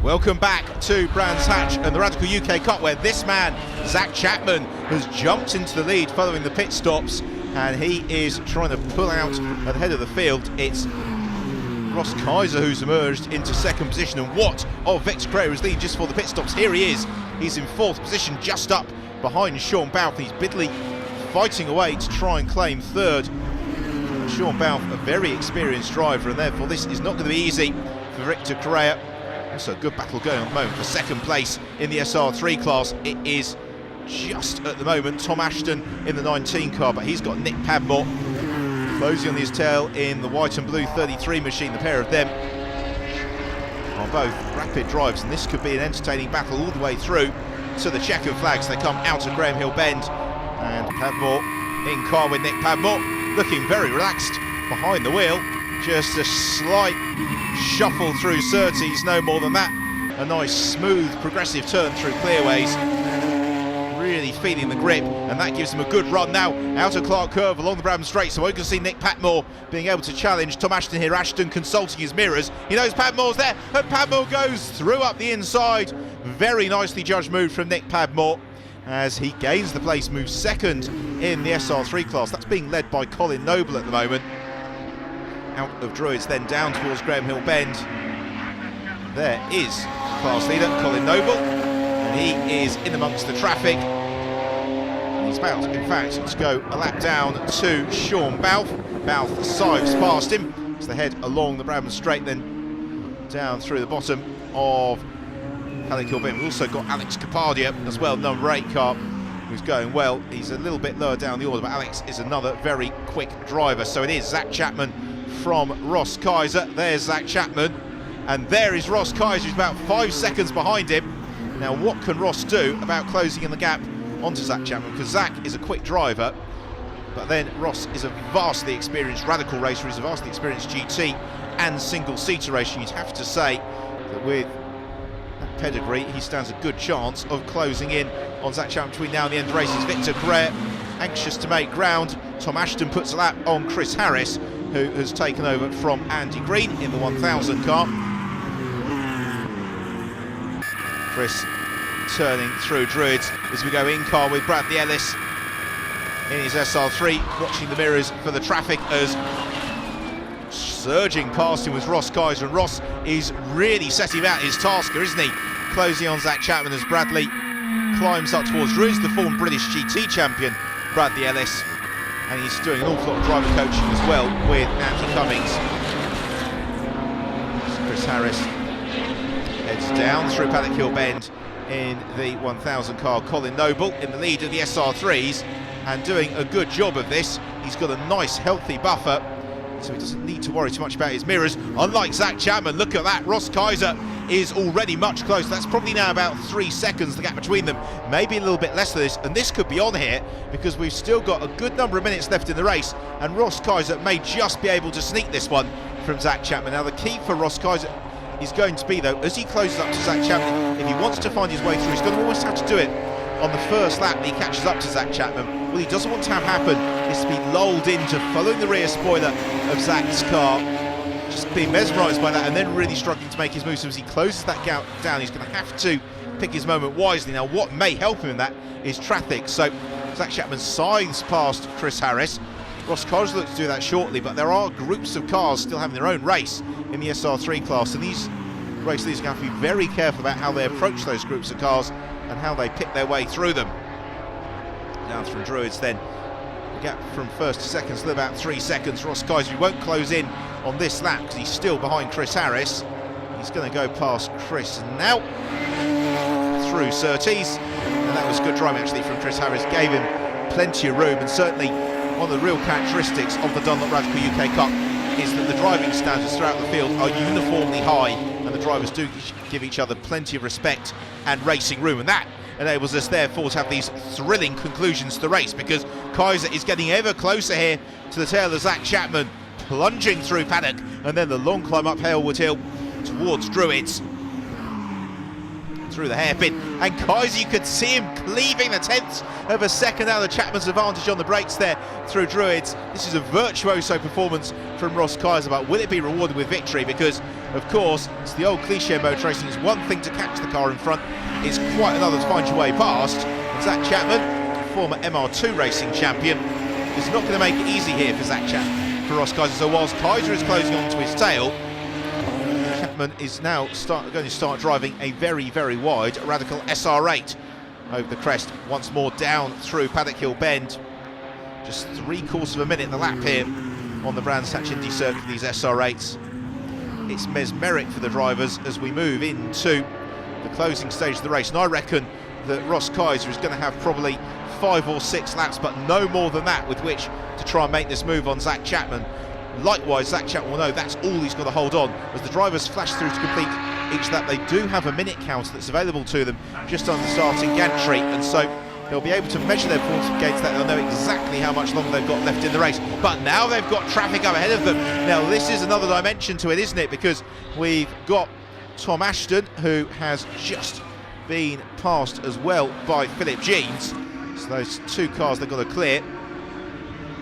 Welcome back to Brands Hatch and the Radical UK Cup, where this man, Zach Chapman, has jumped into the lead following the pit stops, and he is trying to pull out at the head of the field. It's Ross Kaiser who's emerged into second position, and what of Victor Carrera's lead just for the pit stops. Here he is, he's in fourth position, just up behind Sean Bouth. He's bitterly fighting away to try and claim third. Sean Bouth, a very experienced driver, and therefore this is not going to be easy for Victor Carrera. Also a good battle going on at the moment for second place in the SR3 class. It is just at the moment Tom Ashton in the 19 car, but he's got Nick Padmore closing on his tail in the white and blue 33 machine. The pair of them are both rapid drives, and this could be an entertaining battle all the way through to the checkered flags. They come out of Graham Hill Bend, and Padmore in car with Nick Padmore, looking very relaxed behind the wheel. Just a slight shuffle through Surtees, no more than that. A nice smooth progressive turn through clearways, really feeling the grip, and that gives him a good run now out of Clark Curve along the Bradham Straight. So we can see Nick Padmore being able to challenge Tom Ashton here. Ashton consulting his mirrors, he knows Padmore's there, and Padmore goes through up the inside. Very nicely judged move from Nick Padmore as he gains the place, moves second in the SR3 class. That's being led by Colin Noble at the moment. Out of Druids, then down towards Graham Hill Bend. There is class leader Colin Noble, and he is in amongst the traffic. And he's about, in fact, to go a lap down to Sean Bouth. Bouth sives past him as they head along the Bradham Straight, then down through the bottom of Paddock Hill Bend. We've also got Alex Capardia as well, number 8 car, who's going well. He's a little bit lower down the order, but Alex is another very quick driver. So it is Zach Chapman from Ross Kaiser. There's Zach Chapman, and there is Ross Kaiser, who's about 5 seconds behind him. Now what can Ross do about closing in the gap onto Zach Chapman, because Zach is a quick driver, but then Ross is a vastly experienced radical racer. He's a vastly experienced GT and single-seater racer. You'd have to say that with that pedigree he stands a good chance of closing in on Zach Chapman between now and the end of the race. Victor Carrera anxious to make ground. Tom Ashton puts a lap on Chris Harris, who has taken over from Andy Green in the 1000 car. Chris turning through Druids as we go in car with Bradley Ellis in his SR3, watching the mirrors for the traffic as surging past him was Ross Kaiser, and Ross is really setting out his tasker, isn't he? Closing on Zach Chapman as Bradley climbs up towards Druids, the former British GT champion Bradley Ellis. And he's doing an awful lot of driver coaching as well with Andy Cummings. Chris Harris heads down through Paddock Hill Bend in the 1000 car. Colin Noble in the lead of the SR3s and doing a good job of this. He's got a nice healthy buffer, so he doesn't need to worry too much about his mirrors. Unlike Zach Chapman, look at that, Ross Kaiser is already much closer. That's probably now about 3 seconds, the gap between them, maybe a little bit less than this, and this could be on here because we've still got a good number of minutes left in the race, and Ross Kaiser may just be able to sneak this one from Zach Chapman. Now the key for Ross Kaiser is going to be, though, as he closes up to Zach Chapman, if he wants to find his way through, he's going to almost have to do it on the first lap that he catches up to Zach Chapman. What he doesn't want to have happen is to be lulled into following the rear spoiler of Zach's car, just being mesmerised by that and then really struggling to make his move. So as he closes that gap down, he's going to have to pick his moment wisely. Now what may help him in that is traffic. So Zach Chapman sides past Chris Harris. Ross Kaiser looks to do that shortly, but there are groups of cars still having their own race in the SR3 class, and these race leaders are going to have to be very careful about how they approach those groups of cars and how they pick their way through them. Down from Druids then, the gap from first to second is still about 3 seconds. Ross Kaiser won't close in on this lap because he's still behind Chris Harris. He's going to go past Chris now through Surtees, and that was good driving actually from Chris Harris, gave him plenty of room. And certainly one of the real characteristics of the Dunlop Radical UK Cup is that the driving standards throughout the field are uniformly high, and the drivers do give each other plenty of respect and racing room, and that enables us therefore to have these thrilling conclusions to the race, because Kaiser is getting ever closer here to the tail of Zach Chapman, plunging through Paddock, and then the long climb up Halewood Hill towards Druids through the hairpin, and Kaiser, you could see him cleaving the tenths of a second out of Chapman's advantage on the brakes there through Druids. This is a virtuoso performance from Ross Kaiser, but will it be rewarded with victory? Because Of course, it's the old cliche motor racing. It's one thing to catch the car in front, it's quite another to find your way past. And Zach Chapman, former MR2 racing champion, is not going to make it easy here for Ross Kaiser. So whilst Kaiser is closing onto his tail, Chapman is now going to start driving a very, very wide Radical SR8 over the crest, once more down through Paddock Hill Bend. Just 3/4 of a minute the lap here on the Brands Hatch Indy circuit, these SR8s. It's mesmeric for the drivers as we move into the closing stage of the race, and I reckon that Ross Kaiser is going to have probably 5 or 6 laps, but no more than that, with which to try and make this move on Zach Chapman. Likewise, Zach Chapman will know that's all he's got to hold on. As the drivers flash through to complete each lap, they do have a minute counter that's available to them just on the starting gantry, and so they'll be able to measure their points against that. They'll know exactly how much longer they've got left in the race. But now they've got traffic up ahead of them. Now this is another dimension to it, isn't it? Because we've got Tom Ashton, who has just been passed as well by Philip Jeans. So those 2 cars they've got to clear.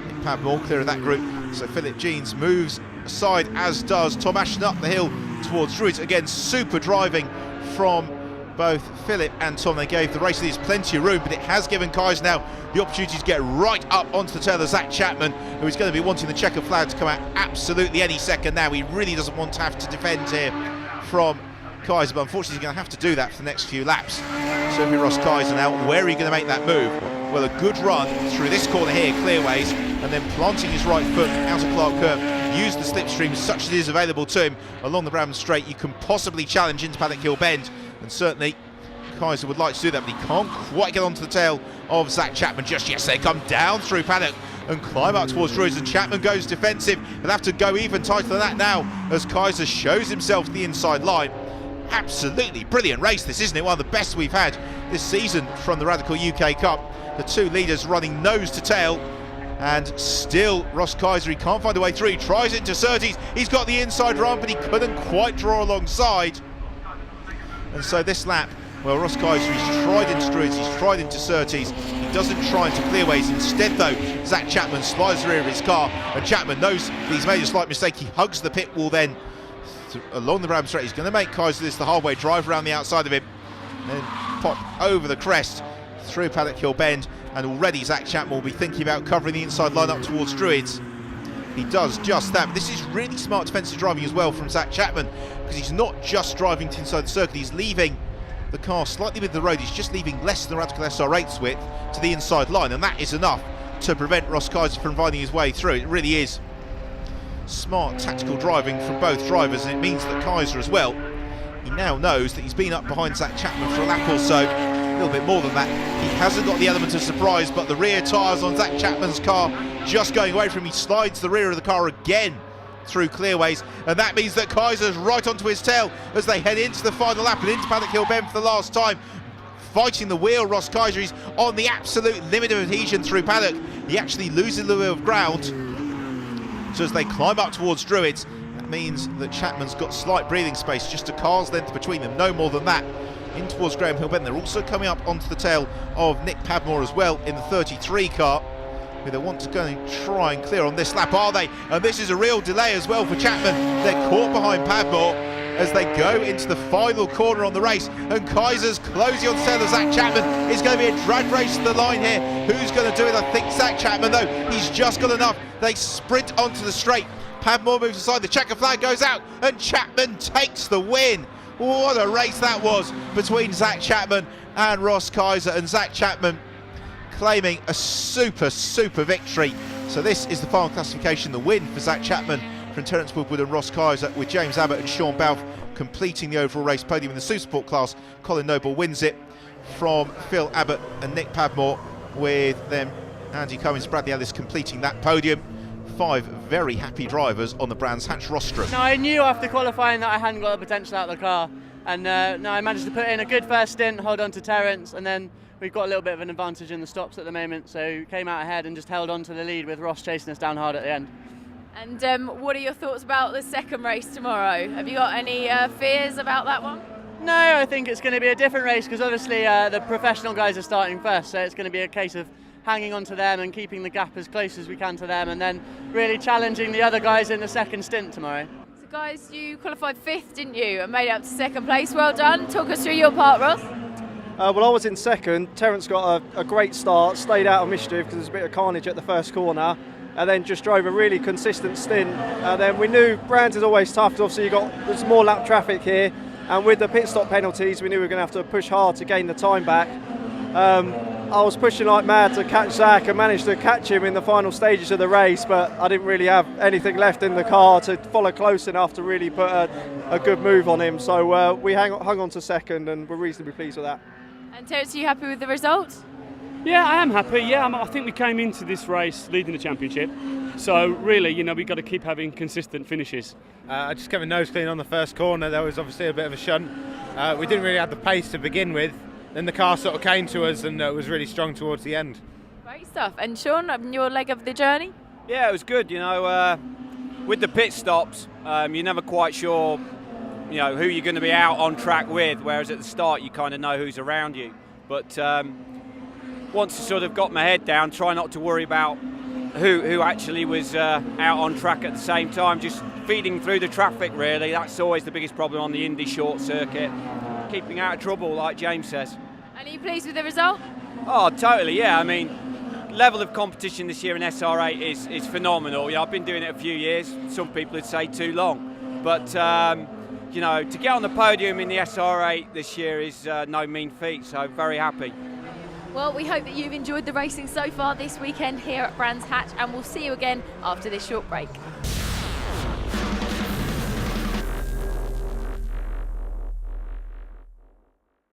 Nick Padmore clear of that group. So Philip Jeans moves aside, as does Tom Ashton up the hill towards Druids. Again, super driving from both Philip and Tom. They gave the race leaders plenty of room, but it has given Kaiser now the opportunity to get right up onto the tail of Zach Chapman, who is going to be wanting the checker flag to come out absolutely any second now. He really doesn't want to have to defend here from Kaiser, but unfortunately he's going to have to do that for the next few laps. So it'll be Ross Kaiser now. Where are you going to make that move? Well, a good run through this corner here, clearways, and then planting his right foot out of Clark Curve. Use the slipstream such as it is available to him along the Bramham Straight. You can possibly challenge into Paddock Hill Bend, and certainly Kaiser would like to do that, but he can't quite get onto the tail of Zach Chapman just yet. So they come down through Paddock and climb up towards Druids, and Chapman goes defensive. He'll have to go even tighter than that now as Kaiser shows himself to the inside line. Absolutely brilliant race this, isn't it? One of the best we've had this season from the Radical UK Cup. The 2 leaders running nose to tail, and still Ross Kaiser, he can't find a way through. He tries it to Surtees, he's got the inside run, but he couldn't quite draw alongside. And so this lap, well, Ross Kaiser, he's tried into Druids, he's tried into Surtees, he doesn't try into clearways. Instead though, Zach Chapman slides the rear of his car, and Chapman knows that he's made a slight mistake. He hugs the pit wall then along the Bramham Straight. He's going to make Kaiser this the hard way, drive around the outside of him, and then pop over the crest through Paddock Hill Bend, and already Zach Chapman will be thinking about covering the inside line up towards Druids. He does just that. But this is really smart defensive driving as well from Zach Chapman, because he's not just driving to inside the circuit, he's leaving the car slightly with the road. He's just leaving less than the Radical SR8's width to the inside line, and that is enough to prevent Ross Kaiser from finding his way through. It really is smart tactical driving from both drivers, and it means that Kaiser as well, he now knows that he's been up behind Zach Chapman for a lap or so, a little bit more than that. He hasn't got the element of surprise, but the rear tyres on Zach Chapman's car just going away from him. He slides the rear of the car again through clearways, and that means that Kaiser's right onto his tail as they head into the final lap and into Paddock Hill Bend for the last time. Fighting the wheel, Ross Kaiser is on the absolute limit of adhesion through Paddock. He actually loses a little bit of ground. So as they climb up towards Druids, that means that Chapman's got slight breathing space, just a car's length between them, no more than that. In towards Graham Hill Bend. They're also coming up onto the tail of Nick Padmore as well in the 33 car, who they want to go and try and clear on this lap, are they? And this is a real delay as well for Chapman. They're caught behind Padmore as they go into the final corner on the race, and Kaiser's closing on the tail of Zach Chapman. It's going to be a drag race to the line here. Who's going to do it? I think Zach Chapman, though. He's just got enough. They sprint onto the straight. Padmore moves aside, the checker flag goes out, and Chapman takes the win. What a race that was between Zach Chapman and Ross Kaiser, and Zach Chapman claiming a super victory. So this is the final classification, the win for Zach Chapman from Terence Woodward and Ross Kaiser, with James Abbott and Sean Balfe completing the overall race podium in the Supersport class. Colin Noble wins it from Phil Abbott and Nick Padmore, with them Andy Cummins, Bradley Ellis completing that podium. 5 very happy drivers on the Brands Hatch rostrum. No, I knew after qualifying that I hadn't got the potential out of the car, and no, I managed to put in a good first stint, hold on to Terence, and then we've got a little bit of an advantage in the stops at the moment, so came out ahead and just held on to the lead with Ross chasing us down hard at the end. And what are your thoughts about the second race tomorrow? Have you got any fears about that one? No, I think it's going to be a different race, because obviously the professional guys are starting first, so it's going to be a case of hanging on to them and keeping the gap as close as we can to them, and then really challenging the other guys in the second stint tomorrow. So Guys, you qualified 5th, didn't you, and made it up to 2nd place. Well done. Talk us through your part, Ross. Well, I was in 2nd. Terence got a great start, stayed out of mischief because there's a bit of carnage at the first corner, and then just drove a really consistent stint. And then we knew Brands is always tough, because obviously there's more lap traffic here, and with the pit stop penalties, we knew we were going to have to push hard to gain the time back. I was pushing like mad to catch Zach and managed to catch him in the final stages of the race, but I didn't really have anything left in the car to follow close enough to really put a good move on him. So we hung on to 2nd, and we're reasonably pleased with that. And Terence, are you happy with the result? Yeah, I am happy. Yeah, I think we came into this race leading the championship. So really, we've got to keep having consistent finishes. I just kept my nose clean on the first corner. There was obviously a bit of a shunt. We didn't really have the pace to begin with. Then the car sort of came to us, and it was really strong towards the end. Great stuff. And Sean, your leg of the journey? Yeah, it was good. With the pit stops, you're never quite sure, who you're going to be out on track with. Whereas at the start, you kind of know who's around you. But once I sort of got my head down, try not to worry about who actually was out on track at the same time. Just feeding through the traffic, really. That's always the biggest problem on the Indy short circuit. Keeping out of trouble, like James says. And are you pleased with the result? Oh, totally, yeah. I mean, level of competition this year in SR8 is phenomenal. I've been doing it a few years. Some people would say too long. But, to get on the podium in the SR8 this year is no mean feat, so very happy. Well, we hope that you've enjoyed the racing so far this weekend here at Brands Hatch, and we'll see you again after this short break.